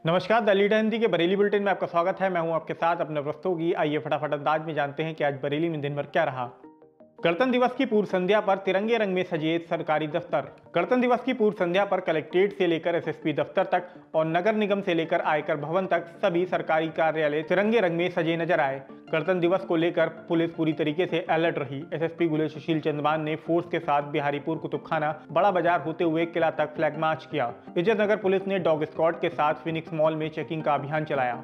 नमस्कार, the leader Hindi के Bareilly bulletin में आपका स्वागत है। मैं हूं आपके साथ अपने रस्तोगी। आइए फटाफट अंदाज में जानते हैं कि आज बरेली में दिन भर क्या रहा। गणतंत्र दिवस की पूर्व संध्या पर तिरंगे रंग में सजे सरकारी दफ्तर। गणतंत्र दिवस की पूर्व संध्या पर कलेक्ट्रेट से लेकर एसएसपी दफ्तर तक और नगर निगम से लेकर आयकर भवन तक सभी सरकारी कार्यालय तिरंगे रंग में सजे नजर आए। गणतंत्र दिवस को लेकर पुलिस पूरी तरीके से अलर्ट रही। एसएसपी गुलेश सुशील चंद्रमान ने फोर्स के साथ बिहारीपुर, कुतुबखाना, बड़ा बाजार होते हुए किला तक फ्लैग मार्च किया। इज्जतनगर पुलिस ने डॉग स्क्वाड के साथ फिनिक्स मॉल में चेकिंग का अभियान चलाया।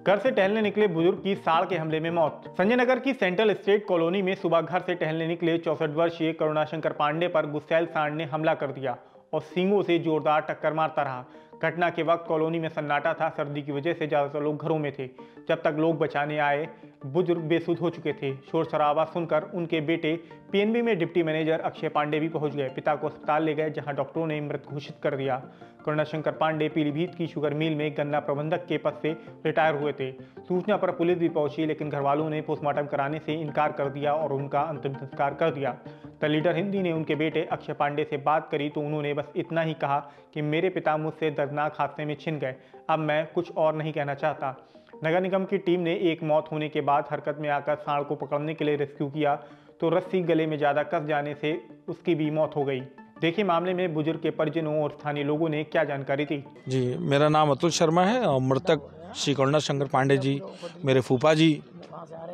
घर से टहलने निकले बुजुर्ग की साड़ के हमले में मौत। संजय नगर की सेंट्रल स्टेट कॉलोनी में सुबह घर से टहलने निकले 64 वर्षीय करुणाशंकर पांडे पर गुस्सैल सांड ने हमला कर दिया और सींगों से जोरदार टक्कर मारता रहा। घटना के वक्त कॉलोनी में सन्नाटा था। सर्दी की वजह से ज्यादातर लोग घरों में थे। जब तक लोग बचाने आए, बुजुर्ग बेसुध हो चुके थे। शोर शराबा सुनकर उनके बेटे पीएनबी में डिप्टी मैनेजर अक्षय पांडे भी पहुंच गए। पिता को अस्पताल ले गए, जहां डॉक्टरों ने मृत घोषित कर दिया। करुणाशंकर पांडे पीलीभीत की शुगर मिल में गन्ना प्रबंधक के पद से रिटायर हुए थे। सूचना पर पुलिस भी पहुंची, लेकिन घरवालों ने पोस्टमार्टम कराने से इनकार कर दिया और उनका अंतिम संस्कार कर दिया। द लीडर हिंदी ने उनके बेटे अक्षय पांडे से बात करी तो उन्होंने बस इतना ही कहा कि मेरे पिता मुझसे दर्दनाक हादसे में छिन गए, अब मैं कुछ और नहीं कहना चाहता। नगर निगम की टीम ने एक मौत होने के बाद हरकत में आकर सांड को पकड़ने के लिए रेस्क्यू किया तो रस्सी गले में ज्यादा कस जाने से उसकी भी मौत हो गई। देखिए मामले में बुजुर्ग के परिजनों और स्थानीय लोगों ने क्या जानकारी दी। जी, मेरा नाम अतुल शर्मा है और मृतक श्री करुणाशंकर पांडे जी मेरे फूफा जी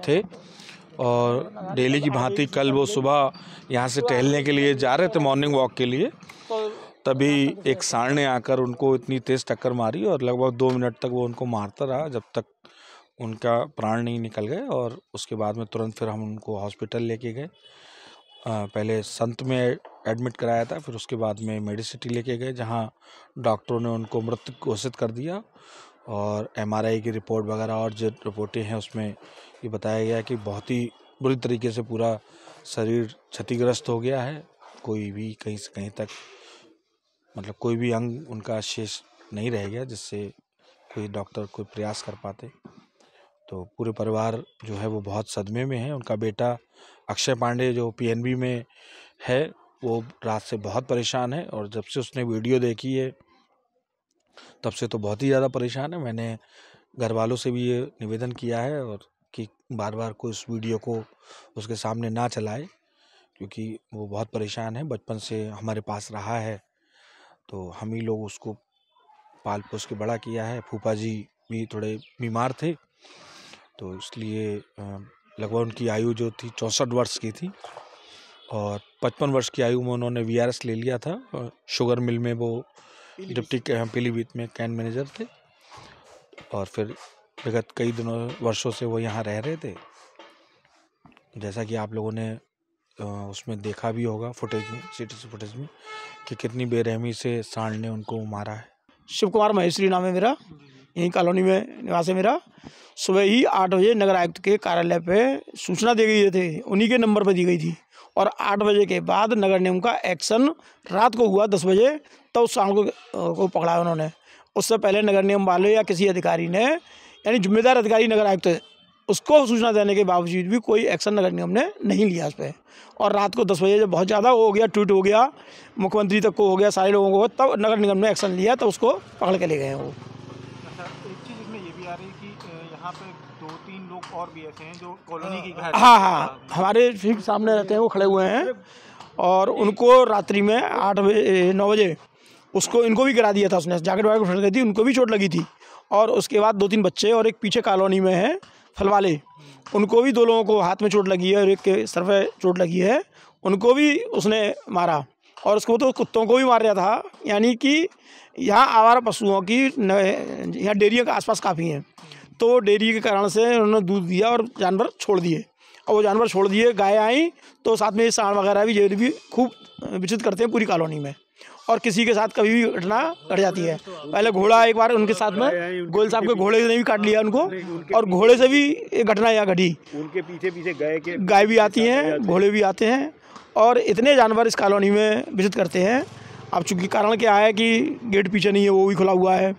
थे और डेली की भांति कल वो सुबह यहाँ से टहलने के लिए जा रहे थे, मॉर्निंग वॉक के लिए। तभी एक सांड ने आकर उनको इतनी तेज़ टक्कर मारी और लगभग 2 मिनट तक वो उनको मारता रहा, जब तक उनका प्राण नहीं निकल गए। और उसके बाद में तुरंत फिर हम उनको हॉस्पिटल लेके गए। पहले संत में एडमिट कराया था, फिर उसके बाद में मेडिसिटी लेके गए, जहां डॉक्टरों ने उनको मृत घोषित कर दिया। और एमआरआई की रिपोर्ट वगैरह और जो रिपोर्टें हैं उसमें ये बताया गया कि बहुत ही बुरी तरीके से पूरा शरीर क्षतिग्रस्त हो गया है। कोई भी कहीं से कहीं तक मतलब कोई भी अंग उनका शेष नहीं रह गया जिससे कोई डॉक्टर कोई प्रयास कर पाते। तो पूरे परिवार जो है वो बहुत सदमे में है। उनका बेटा अक्षय पांडे जो पीएनबी में है वो रात से बहुत परेशान है और जब से उसने वीडियो देखी है तब से तो बहुत ही ज़्यादा परेशान है। मैंने घर वालों से भी ये निवेदन किया है और कि बार बार कोई उस वीडियो को उसके सामने ना चलाए, क्योंकि वो बहुत परेशान है। बचपन से हमारे पास रहा है तो हम ही लोग उसको पाल पोस के बड़ा किया है। फूफा जी भी थोड़े बीमार थे तो इसलिए लगभग उनकी आयु जो थी 64 वर्ष की थी और 55 वर्ष की आयु में उन्होंने वीआरएस ले लिया था। शुगर मिल में वो डिप्टी पीलीभीत में कैंट मैनेजर थे और फिर विगत कई वर्षों से वो यहाँ रह रहे थे। जैसा कि आप लोगों ने उसमें देखा भी होगा फुटेज में, सीसीटीवी फुटेज में, कि कितनी बेरहमी से सांड ने उनको मारा है। शिव कुमार महेश्वरी नाम है मेरा, यहीं कॉलोनी में निवास है मेरा। सुबह ही 8 बजे नगर आयुक्त के कार्यालय पे सूचना दी गई थी, उन्हीं के नंबर पर दी गई थी। और 8 बजे के बाद नगर निगम का एक्शन रात को हुआ 10 बजे, तब उस सांड को पकड़ा उन्होंने। उससे पहले नगर निगम वाले या किसी अधिकारी ने, यानी जिम्मेदार अधिकारी नगर आयुक्त, उसको सूचना देने के बावजूद भी कोई एक्शन नगर निगम ने नहीं लिया उस पर। और रात को 10 बजे जब बहुत ज़्यादा हो गया, ट्वीट हो गया, मुख्यमंत्री तक को हो गया, सारे लोगों को, तब नगर निगम ने एक्शन लिया, तब उसको पकड़ के ले गए हैं वो। अच्छा, एक चीज़ इसमें ये भी आ रही है कि यहाँ पे 2-3 लोग और भी ऐसे हैं जो कॉलोनी की घर, हाँ, हमारे ठीक सामने रहते हैं, वो खड़े हुए हैं और उनको रात्रि में 9 बजे उसको इनको भी गिरा दिया था उसने, जैकेट वैकेट फट गई थी, उनको भी चोट लगी थी। और उसके बाद 2-3 बच्चे और एक पीछे कॉलोनी में है फल वाले, उनको भी 2 लोगों को हाथ में चोट लगी है और एक के सर पे चोट लगी है, उनको भी उसने मारा। और उसको तो कुत्तों को भी मार रहा था। यानी कि यहाँ आवारा पशुओं की यहाँ डेयरियों के आसपास काफ़ी हैं, तो डेयरी के कारण से उन्होंने दूध दिया और जानवर छोड़ दिए। और वो जानवर छोड़ दिए, गाय आई तो साथ में सांड वगैरह भी, ये भी खूब विचलित करते हैं पूरी कॉलोनी में। और किसी के साथ कभी भी घटना घट जाती है। पहले घोड़ा एक बार उनके साथ में, गोयल साहब के घोड़े ने भी काट लिया उनको, और घोड़े से भी एक घटना यहाँ घटी। उनके पीछे गाय भी आती हैं, घोड़े भी आते हैं और इतने जानवर इस कॉलोनी में विजिट करते हैं। अब चूँकि कारण क्या है कि गेट पीछे नहीं है, वो भी खुला हुआ है,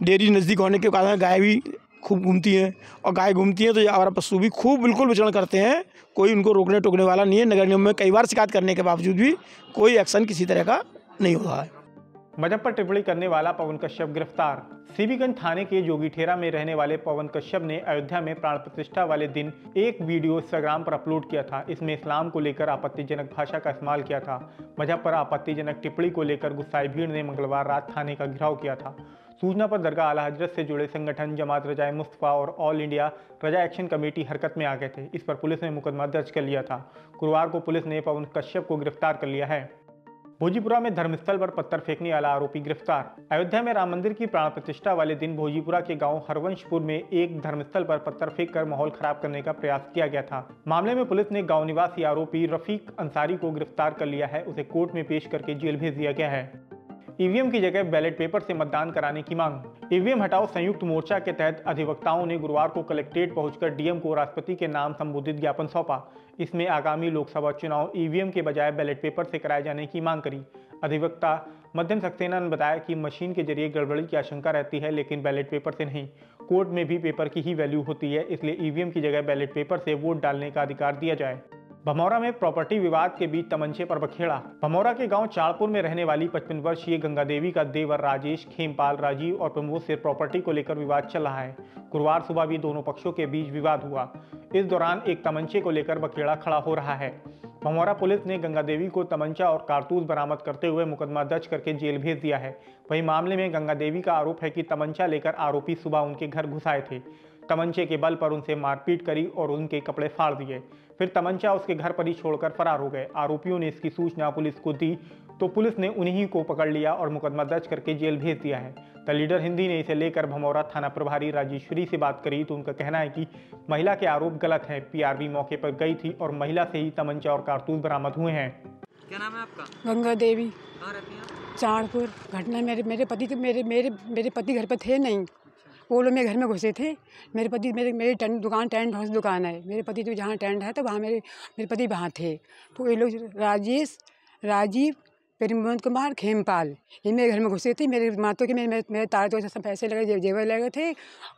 डेयरी नज़दीक होने के कारण गाय भी खूब घूमती हैं, और गाय घूमती हैं तो ये आवारा पशु भी खूब बिल्कुल विचरण करते हैं। कोई उनको रोकने टोकने वाला नहीं है। नगर निगम में कई बार शिकायत करने के बावजूद भी कोई एक्शन किसी तरह का नहीं हुआ है। मजहब पर टिप्पणी करने वाला पवन कश्यप गिरफ्तार। सीबीगंज थाने के जोगीठेरा में रहने वाले पवन कश्यप ने अयोध्या में प्राण प्रतिष्ठा वाले दिन एक वीडियो इंस्टाग्राम पर अपलोड किया था। इसमें इस्लाम को लेकर आपत्तिजनक भाषा का इस्तेमाल किया था। मजहब पर आपत्तिजनक टिप्पणी को लेकर गुस्साई भीड़ ने मंगलवार रात थाने का घेराव किया था। सूचना पर दरगाह आला हजरत से जुड़े संगठन जमात रजाए मुस्तफ़ा और ऑल इंडिया रजा एक्शन कमेटी हरकत में आ गए थे। इस पर पुलिस ने मुकदमा दर्ज कर लिया था। गुरुवार को पुलिस ने पवन कश्यप को गिरफ्तार कर लिया है। भोजीपुरा में धर्मस्थल पर पत्थर फेंकने वाला आरोपी गिरफ्तार। अयोध्या में राम मंदिर की प्राण प्रतिष्ठा वाले दिन भोजीपुरा के गांव हरवंशपुर में एक धर्मस्थल पर पत्थर फेंककर माहौल खराब करने का प्रयास किया गया था। मामले में पुलिस ने गांव निवासी आरोपी रफीक अंसारी को गिरफ्तार कर लिया है। उसे कोर्ट में पेश करके जेल भेज दिया गया है। ईवीएम की जगह बैलेट पेपर से मतदान कराने की मांग। ईवीएम हटाओ संयुक्त मोर्चा के तहत अधिवक्ताओं ने गुरुवार को कलेक्ट्रेट पहुंचकर डीएम को राष्ट्रपति के नाम संबोधित ज्ञापन सौंपा। इसमें आगामी लोकसभा चुनाव ईवीएम के बजाय बैलेट पेपर से कराए जाने की मांग करी। अधिवक्ता मध्यम सक्सेना ने बताया कि मशीन के जरिए गड़बड़ी की आशंका रहती है, लेकिन बैलेट पेपर से नहीं। कोर्ट में भी पेपर की ही वैल्यू होती है, इसलिए ईवीएम की जगह बैलेट पेपर से वोट डालने का अधिकार दिया जाए। भमौरा में प्रॉपर्टी विवाद के बीच तमंचे पर बखेड़ा। भमौरा के गांव चाड़पुर में रहने वाली 55 वर्षीय गंगा देवी का देवर राजेश, खेमपाल, राजीव और प्रमोद से प्रॉपर्टी को लेकर विवाद चल रहा है। गुरुवार सुबह भी दोनों पक्षों के बीच विवाद हुआ। इस दौरान एक तमंचे को लेकर बखेड़ा खड़ा हो रहा है। भमौरा पुलिस ने गंगा देवी को तमंचा और कारतूस बरामद करते हुए मुकदमा दर्ज करके जेल भेज दिया है। वहीं मामले में गंगा देवी का आरोप है कि तमंचा लेकर आरोपी सुबह उनके घर घुस आए थे। तमंचे के बल पर उनसे मारपीट करी और उनके कपड़े फाड़ दिए। फिर तमंचा उसके घर पर ही छोड़कर फरार हो गए। आरोपियों ने इसकी सूचना पुलिस को दी तो पुलिस ने उन्हीं को पकड़ लिया और मुकदमा दर्ज करके जेल भेज दिया है। द लीडर हिंदी ने इसे लेकर भमौरा थाना प्रभारी राजेश्वरी से बात करी तो उनका कहना है कि महिला के आरोप गलत हैं। पीआरबी मौके पर गई थी और महिला से ही तमंचा और कारतूस बरामद हुए हैं। क्या नाम है आपका? गंगा देवी, कहाँ रहती हैं आप? चाड़पुर। घटना मेरे पति तो मेरे पति घर पर थे नहीं, वो लोग मेरे घर में घुसे थे। मेरे पति मेरी टेंट हाउस दुकान है। मेरे पति तो जहाँ टेंट है तो वहाँ मेरे पति वहाँ थे। तो ये लोग राजेश, राजीव, प्रमोद कुमार, खेमपाल, ये मेरे घर में घुसे थे। मेरे मातों के मेरे तार तो सब पैसे लगे, जेवर लगे थे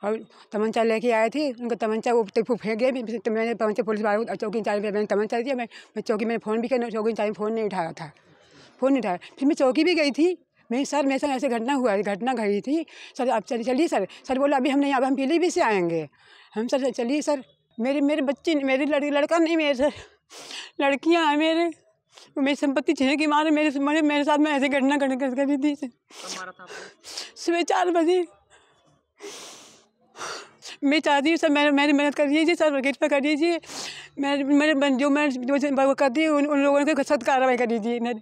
और तमंचा लेके आए थे। उनका तमंचा वो फेंक गए तो मैंने पहुँचे पुलिस वाले चौकी इंचार्ज में मैंने तमंचा दिया। मैं चौकी में फ़ोन भी किया, चौकी इंचार्ज फ़ोन नहीं उठाया था, फ़ोन नहीं उठाया। फिर मैं चौकी भी गई थी। मैं सर मेरे साथ ऐसे घटना घटी थी सर। आप चलिए सर। सर बोला अभी हम नहीं, अब हम पीलीभीत से आएंगे। हम सर चलिए सर। मेरे बच्चे, मेरी लड़का नहीं, मेरे सर लड़कियां हैं मेरे संपत्ति छीनने की मारे मेरे साथ में ऐसे घटना करी थी। सुबह 4 बजे। मैं चाहती हूँ सर मेरी मदद कर दीजिए सर, गेट पर कर दीजिए। जो करती है उन लोगों ने सख्त कार्रवाई कर दीजिए।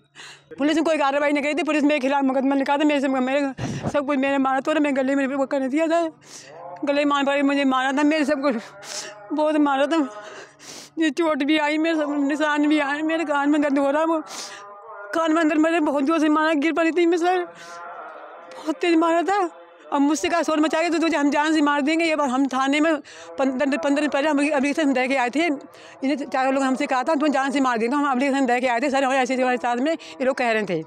पुलिस ने कोई कार्रवाई नहीं करी थी। पुलिस मेरे खिलाफ मुकदमा लिखा था। मेरे सब कुछ मेरे मारा तो मैं गले में वो कर दिया था। गले मार पर मुझे मारा था। मेरे सब कुछ बहुत मारा था। ये चोट भी आई, मेरे सब निशान भी आए। मेरे कान में दर्द हो रहा, वो कान में अंदर मेरे बहुत जोर से मारा। गिर पड़ी थी मैं सर, बहुत तेज मारा था। अब मुझसे कहा शोर मचाएगा तो तुझे हम जान से मार देंगे। ये बार हम थाने में 15 दिन पहले हम एप्लीकेशन दे के आए थे। इन्हें 4 लोग हमसे कहा था तुम्हें जान से मार देंगे। हम एप्लीकेशन दे के आए थे सर, ऐसे हमारे साथ में ये लोग कह रहे थे।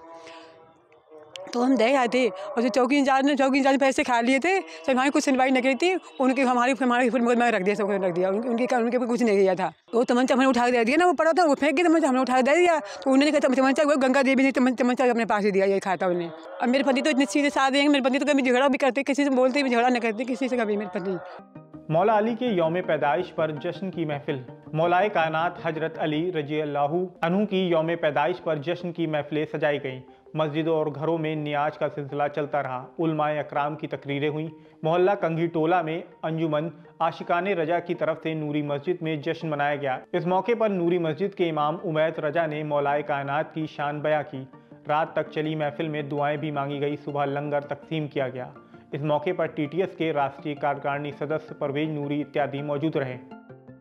तो हम दे आए थे और जो चौकी इंचार्ज पैसे खा लिए थे सर। हमारी कुछ सुनवाई नहीं करी थी। उनकी हमारी मुकदमा रख दिया, सब रख दिया। उनके कुछ नहीं किया था। वो तमंचा हमने उठा के दे दिया ना, वो पड़ा था, वो फेंक के तमंचा हमने उठा के दे दिया। तो उन्होंने कहा तमंचा वो गंगा देवी ने तमंचा अपने पास ही दिया, ये खाता उन्हें। अब मेरे पति तो इतने सीधे साधे हैं। मेरे पति तो कभी झगड़ा भी करते, किसी से बोलते भी झगड़ा नहीं करते किसी से कभी। मेरे पति मौला अली के यौम पैदाइश पर जश्न की महफिल। मौलाए कायनात हजरत अली रज़ियल्लाहु अन्हु की यौम पैदाइश पर जश्न की महफिलें सजाई गईं। मस्जिदों और घरों में नियाज का सिलसिला चलता रहा। उलमाए अकराम की तकरीरें हुई। मोहल्ला कंघी टोला में अंजुमन आशिकाने रजा की तरफ से नूरी मस्जिद में जश्न मनाया गया। इस मौके पर नूरी मस्जिद के इमाम उमैद रजा ने मौलाए कायनात की शान बयां की। रात तक चली महफिल में दुआएं भी मांगी गई। सुबह लंगर तकसीम किया गया। इस मौके पर टीटीएस के राष्ट्रीय कार्यकारिणी सदस्य परवेज नूरी इत्यादि मौजूद रहे।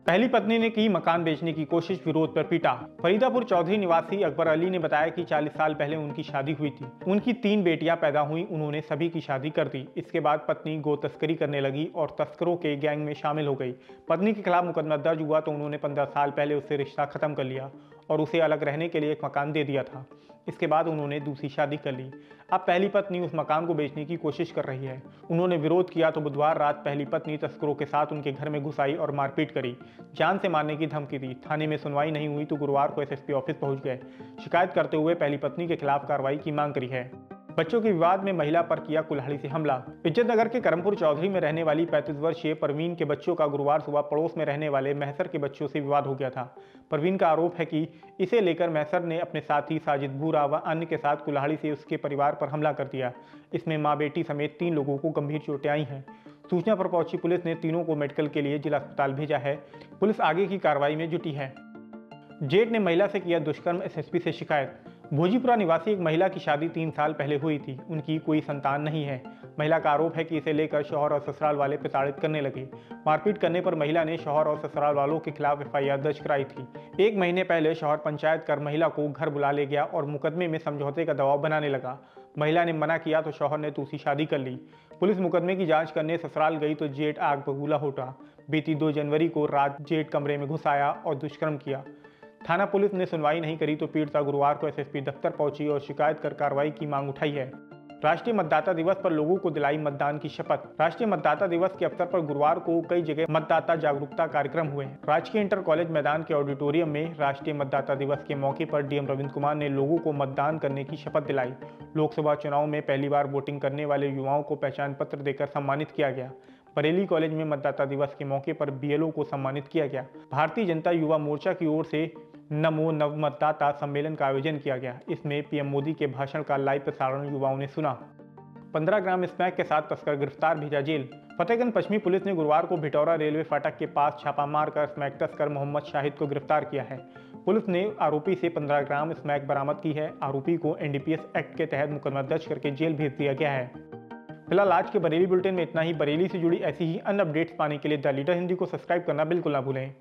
पहली पत्नी ने की मकान बेचने की कोशिश, विरोध पर पीटा। फरीदापुर चौधरी निवासी अकबर अली ने बताया कि 40 साल पहले उनकी शादी हुई थी। उनकी 3 बेटियां पैदा हुई। उन्होंने सभी की शादी कर दी। इसके बाद पत्नी गो तस्करी करने लगी और तस्करों के गैंग में शामिल हो गई। पत्नी के खिलाफ मुकदमा दर्ज हुआ तो उन्होंने 15 साल पहले उससे रिश्ता खत्म कर लिया और उसे अलग रहने के लिए एक मकान दे दिया था। इसके बाद उन्होंने दूसरी शादी कर ली। अब पहली पत्नी उस मकान को बेचने की कोशिश कर रही है। उन्होंने विरोध किया तो बुधवार रात पहली पत्नी तस्करों के साथ उनके घर में घुस आई और मारपीट करी, जान से मारने की धमकी दी। थाने में सुनवाई नहीं हुई तो गुरुवार को एसएसपी ऑफिस पहुंच गए। शिकायत करते हुए पहली पत्नी के खिलाफ कार्रवाई की मांग करी है। बच्चों के विवाद में महिला पर किया कुल्हाड़ी से हमला। इज्जतनगर के करमपुर चौधरी में रहने वाली 35 वर्षीय परवीन के बच्चों का गुरुवार सुबह पड़ोस में रहने वाले महसर के बच्चों से विवाद हो गया था। परवीन का आरोप है कि इसे लेकर महसर ने अपने साथी साजिद भूरा व अन्य के साथ कुल्हाड़ी से उसके परिवार पर हमला कर दिया। इसमें मां बेटी समेत 3 लोगों को गंभीर चोटें आई हैं। सूचना पर पहुंची पुलिस ने तीनों को मेडिकल के लिए जिला अस्पताल भेजा है। पुलिस आगे की कार्रवाई में जुटी है। जेठ ने महिला से किया दुष्कर्म, एसएसपी से शिकायत। भोजीपुरा निवासी एक महिला की शादी 3 साल पहले हुई थी। उनकी कोई संतान नहीं है। महिला का आरोप है कि इसे लेकर शौहर और ससुराल वाले प्रताड़ित करने लगे। मारपीट करने पर महिला ने शौहर और ससुराल वालों के खिलाफ एफआईआर दर्ज कराई थी। 1 महीने पहले शौहर पंचायत कर महिला को घर बुला ले गया और मुकदमे में समझौते का दबाव बनाने लगा। महिला ने मना किया तो शौहर ने दूसरी शादी कर ली। पुलिस मुकदमे की जांच करने ससुराल गई तो जेठ आग बबूला उठा। बीती 2 जनवरी को रात जेठ कमरे में घुस आया और दुष्कर्म किया। थाना पुलिस ने सुनवाई नहीं करी तो पीड़िता गुरुवार को एसएसपी दफ्तर पहुंची और शिकायत कर कार्रवाई की मांग उठाई है। राष्ट्रीय मतदाता दिवस पर लोगों को दिलाई मतदान की शपथ। राष्ट्रीय मतदाता दिवस के अवसर पर गुरुवार को कई जगह मतदाता जागरूकता कार्यक्रम हुए। राजकीय इंटर कॉलेज मैदान के ऑडिटोरियम में राष्ट्रीय मतदाता दिवस के मौके पर डीएम रविंद्र कुमार ने लोगों को मतदान करने की शपथ दिलाई। लोकसभा चुनाव में पहली बार वोटिंग करने वाले युवाओं को पहचान पत्र देकर सम्मानित किया गया। बरेली कॉलेज में मतदाता दिवस के मौके पर बीएलओ को सम्मानित किया गया। भारतीय जनता युवा मोर्चा की ओर से नमो नव मतदाता सम्मेलन का आयोजन किया गया। इसमें पीएम मोदी के भाषण का लाइव प्रसारण युवाओं ने सुना। 15 ग्राम स्मैक के साथ तस्कर गिरफ्तार, भेजा जेल। फतेहगंज पश्चिमी पुलिस ने गुरुवार को भिटौरा रेलवे फाटक के पास छापा मारकर स्मैक तस्कर मोहम्मद शाहिद को गिरफ्तार किया है। पुलिस ने आरोपी से 15 ग्राम स्मैक बरामद की है। आरोपी को एनडीपीएस एक्ट के तहत मुकदमा दर्ज करके जेल भेज दिया गया है। फिलहाल आज के बरेली बुलेटिन में इतना ही। बरेली से जुड़ी ऐसी ही अन्य अपडेट्स पाने के लिए द लीडर हिंदी को सब्सक्राइब करना बिल्कुल ना भूलें।